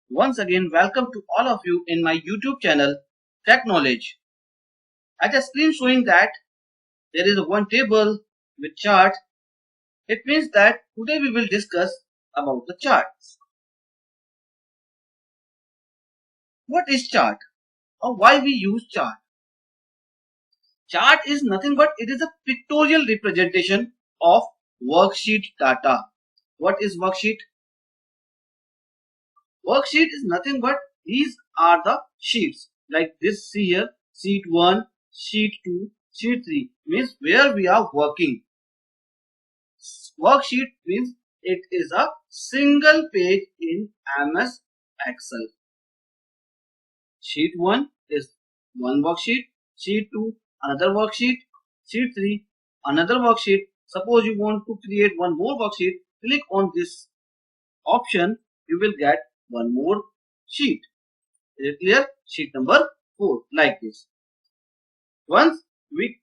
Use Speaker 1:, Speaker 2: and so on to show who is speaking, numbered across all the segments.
Speaker 1: Once again, welcome to all of you in my YouTube channel, Tech Knowledge. At a screen showing that there is one table with chart, it means that today we will discuss about the charts. What is chart or why we use chart? Chart is nothing but it is a pictorial representation of worksheet data. What is worksheet? Worksheet is nothing but these are the sheets like this. See here, sheet 1, sheet 2, sheet 3 means where we are working. Worksheet means it is a single page in MS Excel. Sheet 1 is one worksheet, sheet 2 another worksheet, sheet 3 another worksheet. Suppose you want to create one more worksheet, click on this option, you will get one more sheet. Is it clear? Sheet number 4 like this. Once we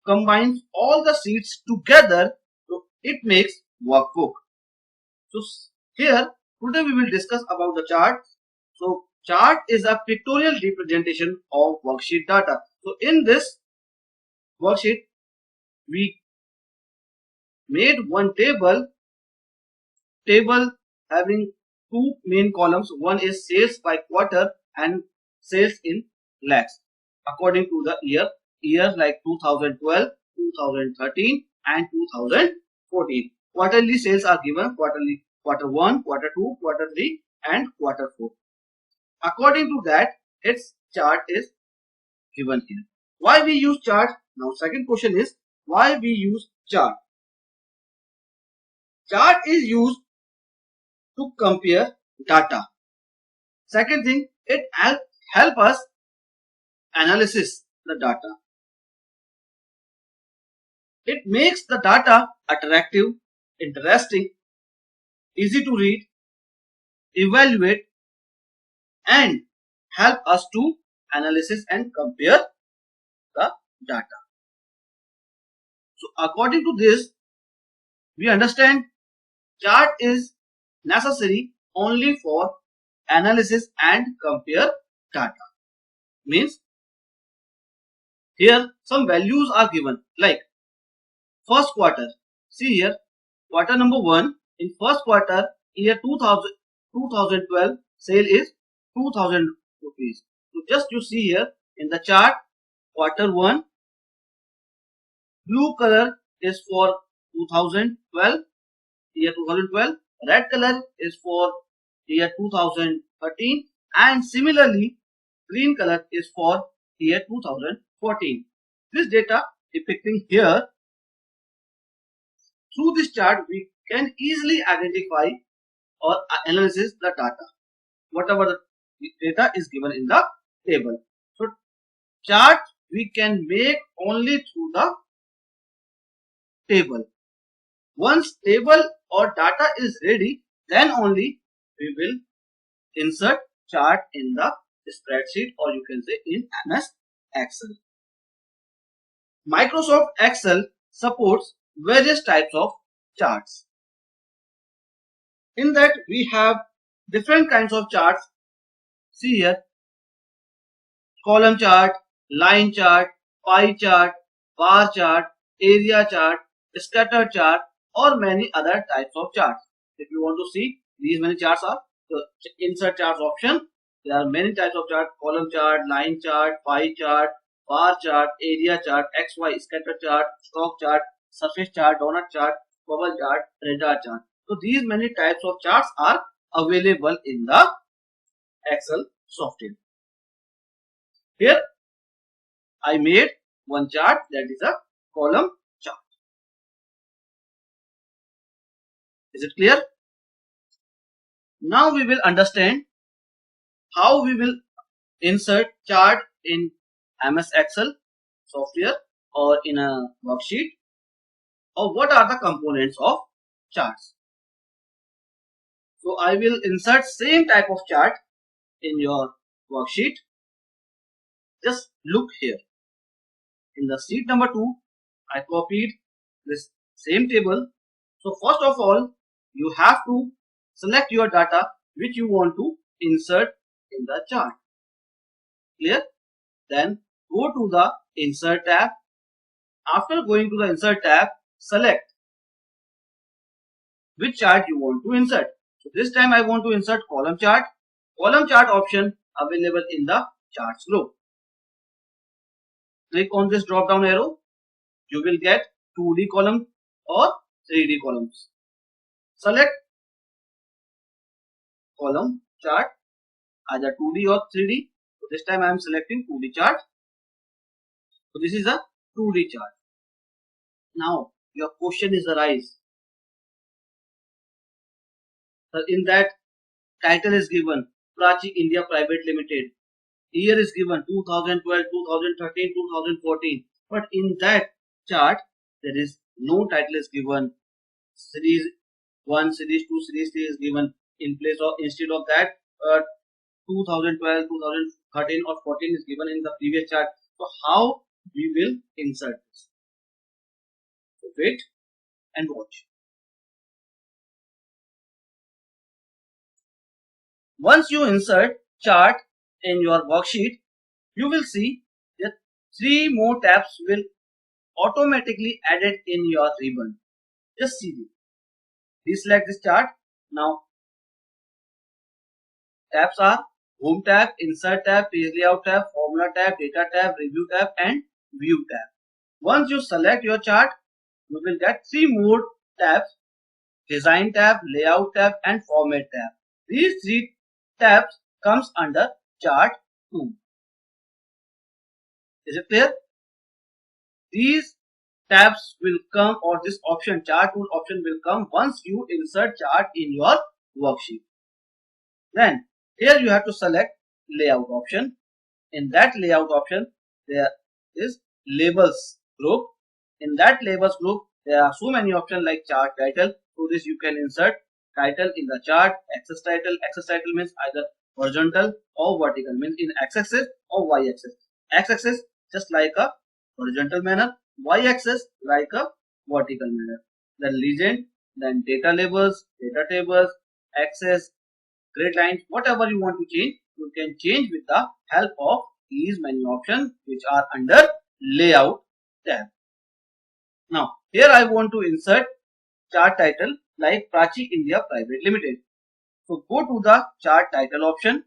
Speaker 1: combine all the sheets together, so it makes workbook. So here today we will discuss about the chart. So chart is a pictorial representation of worksheet data. So in this worksheet we made one table having two main columns. One is sales by quarter and sales in lakhs according to the years like 2012, 2013 and 2014. Quarterly sales are given, quarter 1, quarter 2, quarter 3 and quarter 4. According to that, its chart is given here. Why we use chart? Now second question is why we use chart. Chart is used to compare data. Second thing, it help us analysis the data. It makes the data attractive, interesting, easy to read, evaluate and help us to analysis and compare the data. So according to this, we understand chart is necessary only for analysis and compare data. Means here some values are given like first quarter. See here, quarter number 1 in first quarter year 2012 sale is 2000 rupees. So just you see here in the chart quarter 1 blue color is for 2012 year 2012, red color is for year 2013 and similarly green color is for year 2014. This data depicting here, through this chart we can easily identify or analyze the data whatever the data is given in the table. So chart we can make only through the table. Once table or data is ready, then only we will insert chart in the spreadsheet or you can say in MS Excel. Microsoft Excel supports various types of charts. In that we have different kinds of charts. See here, column chart, line chart, pie chart, bar chart, area chart, scatter chart or many other types of charts. If you want to see these many charts are the insert charts option. There are many types of chart: column chart, line chart, pie chart, bar chart, area chart, XY scatter chart, stock chart, surface chart, donut chart, bubble chart, radar chart. So these many types of charts are available in the Excel software. Here I made one chart that is a column chart. Is it clear? Now we will understand how we will insert chart in MS Excel software or in a worksheet, or what are the components of charts. So I will insert same type of chart in your worksheet. Just look here. In the sheet number 2, I copied this same table. So first of all, you have to select your data which you want to insert in the chart. Clear? Then go to the insert tab. After going to the insert tab, select which chart you want to insert. So this time I want to insert column chart. Column chart option available in the charts group. Click on this drop down arrow. You will get 2D column or 3D columns. Select column chart, either 2D or 3D. So this time I am selecting 2D chart. So this is a 2D chart. Now your question is arise. So in that title is given Prachi India Private Limited. Year is given 2012, 2013, 2014. But in that chart there is no title is given. Series 1, Series 2, Series 3 is given in place of, instead of that 2012, 2013 or 14 is given in the previous chart. So how we will insert this? So wait and watch. Once you insert chart in your worksheet, you will see that 3 more tabs will automatically added in your ribbon. Just see this. Deselect this chart. Now tabs are Home tab, Insert tab, Page Layout tab, Formula tab, Data tab, Review tab and View tab. Once you select your chart, you will get 3 more tabs: Design tab, Layout tab and Format tab. These 3 tabs comes under Chart 2. Is it clear? These tabs will come, or this option, Chart Tool option, will come once you insert chart in your worksheet. Then here you have to select Layout option. In that Layout option, there is Labels group. In that Labels group, there are so many options like Chart Title. So this you can insert title in the chart. Axis title. Axis title means either horizontal or vertical, means in x-axis or y-axis. X-axis just like a horizontal manner, y-axis like a vertical manner. Then legend, then data labels, data tables, axis, grid lines, whatever you want to change, you can change with the help of these many options which are under Layout tab. Now here I want to insert chart title like Prachi India Private Limited. So go to the chart title option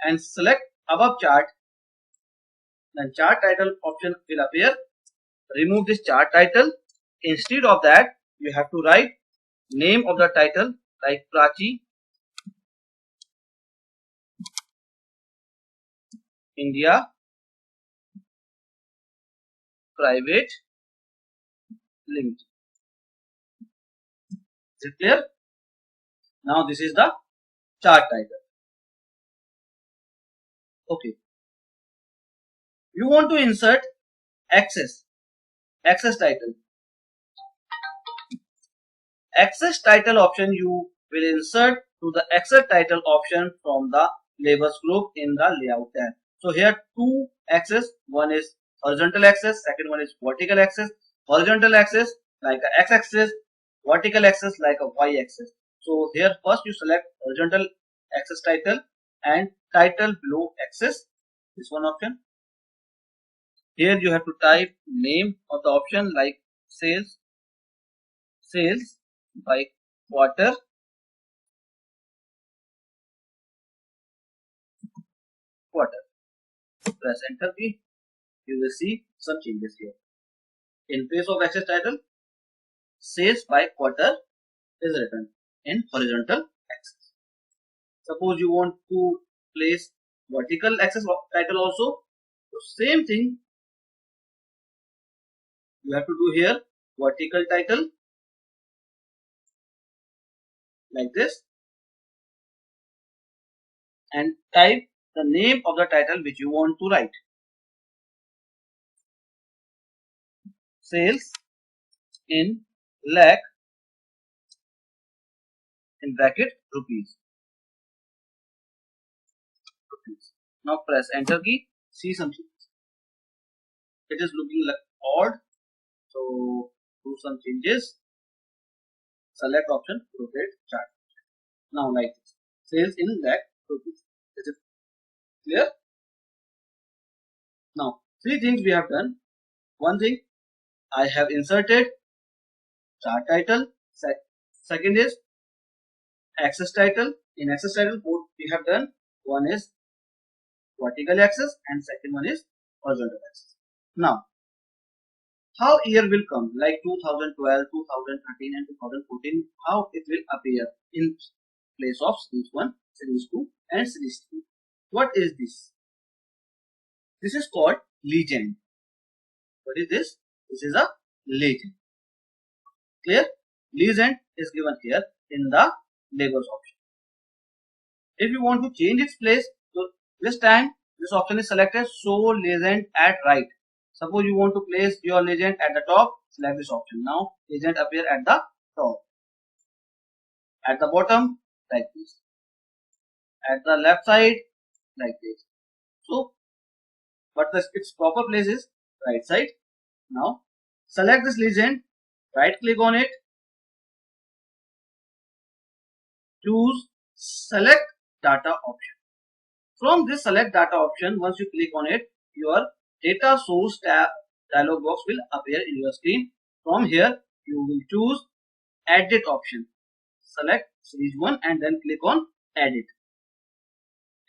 Speaker 1: and select above chart. Then chart title option will appear. Remove this chart title. Instead of that, you have to write name of the title like Prachi India Private Limited. Is it clear? Now this is the chart title. Okay. You want to insert axis title. Axis title option you will insert to the axis title option from the labels group in the Layout tab. So here 2 axis, one is horizontal axis, second one is vertical axis. Horizontal axis like a x-axis, vertical axis like a y-axis. So here first you select horizontal axis title and title below axis, this one option. Here you have to type name of the option like sales by quarter, press enter key. You will see some changes here. In place of access title, sales by quarter is written in horizontal axis. Suppose you want to place vertical axis title also, so same thing you have to do here. Vertical title like this and type the name of the title which you want to write. Sales in lakh in bracket rupees. Now press enter key. See some changes. It is looking like odd. So do some changes. Select option rotate chart. Now like this, sales in lakh rupees. Is it clear? Now three things we have done. One thing, I have inserted chart title. Second is axis title. In axis title, both we have done. One is vertical axis and second one is horizontal axis. Now, how year will come, like 2012, 2013 and 2014, how it will appear in place of series 1, series 2 and series 3. What is this? This is called legend. What is this? This is a legend. Clear? Legend is given here in the labels option. If you want to change its place, so this time this option is selected, show legend at right. Suppose you want to place your legend at the top, select this option. Now legend appear at the top. At the bottom, like this. At the left side, like this. So, but its proper place is right side. Now select this legend, right click on it, choose select data option. From this select data option, once you click on it, your data source dialog box will appear in your screen. From here, you will choose edit option. Select series 1 and then click on edit.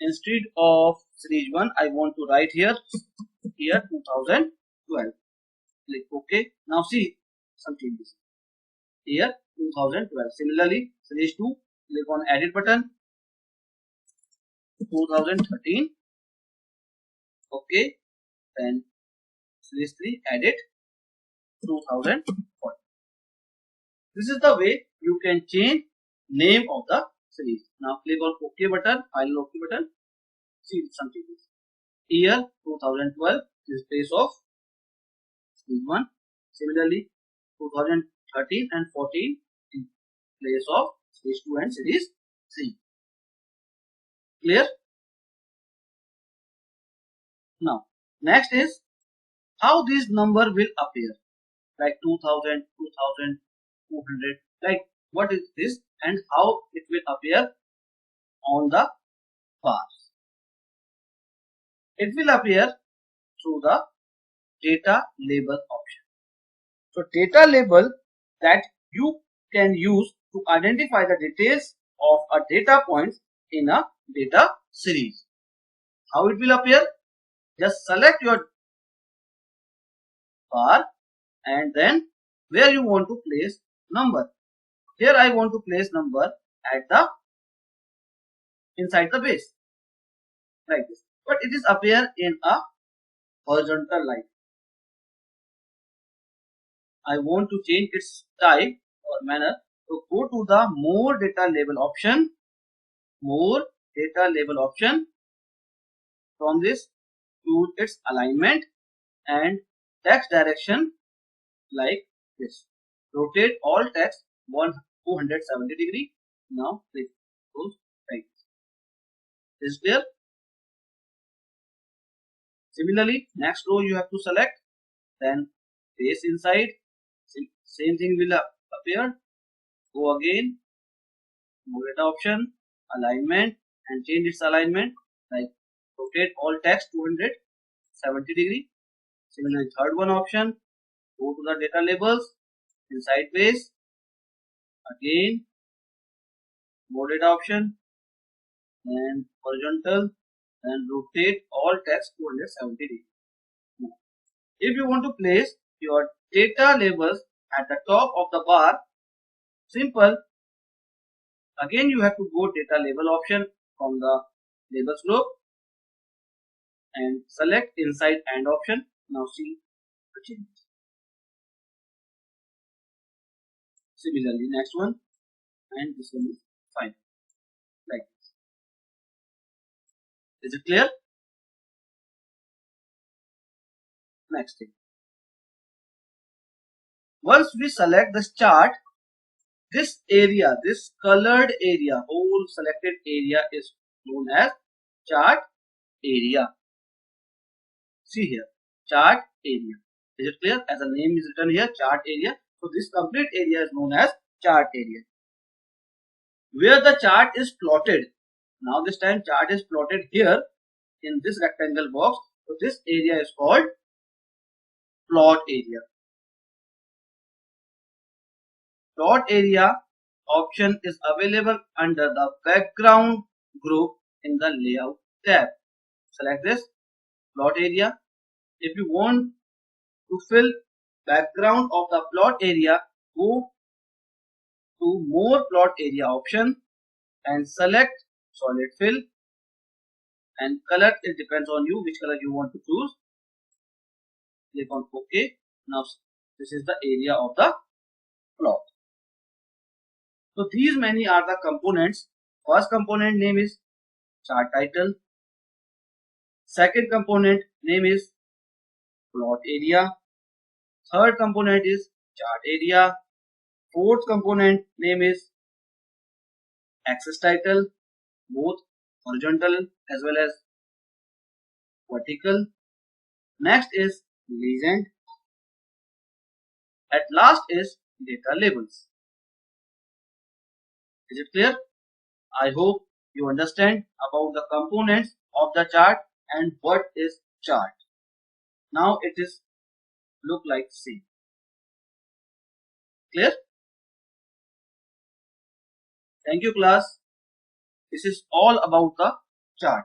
Speaker 1: Instead of series 1, I want to write here 2012. Click OK. Now see some changes. Here 2012. Similarly, series 2, click on edit button. 2013. OK. Then series 3, edit 2014. This is the way you can change name of the series. Now click on OK button, final OK button. See some changes. Year 2012 is place of series 1. Similarly, 2013 and 14 in place of series 2 and series 3. Clear? Now, next is how this number will appear. Like 2000, 2000, 200. Like what is this and how it will appear on the bars. It will appear through the data label option. So data label that you can use to identify the details of a data points in a data series. How it will appear? Just select your bar and then where you want to place number. Here I want to place number at the inside the base like this, but it is appear in a horizontal line. I want to change its type or manner. So go to the more data label option. More data label option. From this, choose its alignment and text direction like this. Rotate all text 270 degree. Now click close right. Is clear? Similarly, next row you have to select. Then paste inside. Same thing will appear. Go again. More data option, alignment, and change its alignment like rotate all text 270 degree. Similarly, third one option, go to the data labels, inside base, again, more data option, and horizontal, and rotate all text 270 degree. Now, if you want to place your data labels at the top of the bar, simple. Again, you have to go data label option from the labels group and select inside and option. Now see the changes. Similarly, next one and this one is fine like this. Is it clear? Next thing. Once we select this chart, this area, this colored area, whole selected area is known as chart area. See here, chart area. Is it clear? As the name is written here, chart area. So this complete area is known as chart area. where the chart is plotted. Now this time chart is plotted here in this rectangle box. So this area is called plot area. Plot area option is available under the background group in the layout tab. Select this plot area. If you want to fill background of the plot area, go to more plot area option and select solid fill, and color, it depends on you which color you want to choose. Click on OK. Now this is the area of the plot. So these many are the components. First component name is chart title. Second component name is plot area. Third component is chart area. Fourth component name is axis title, both horizontal as well as vertical. Next is legend. At last is data labels. Is it clear? I hope you understand about the components of the chart and what is chart. Now it is look like C. Clear? Thank you class. This is all about the chart.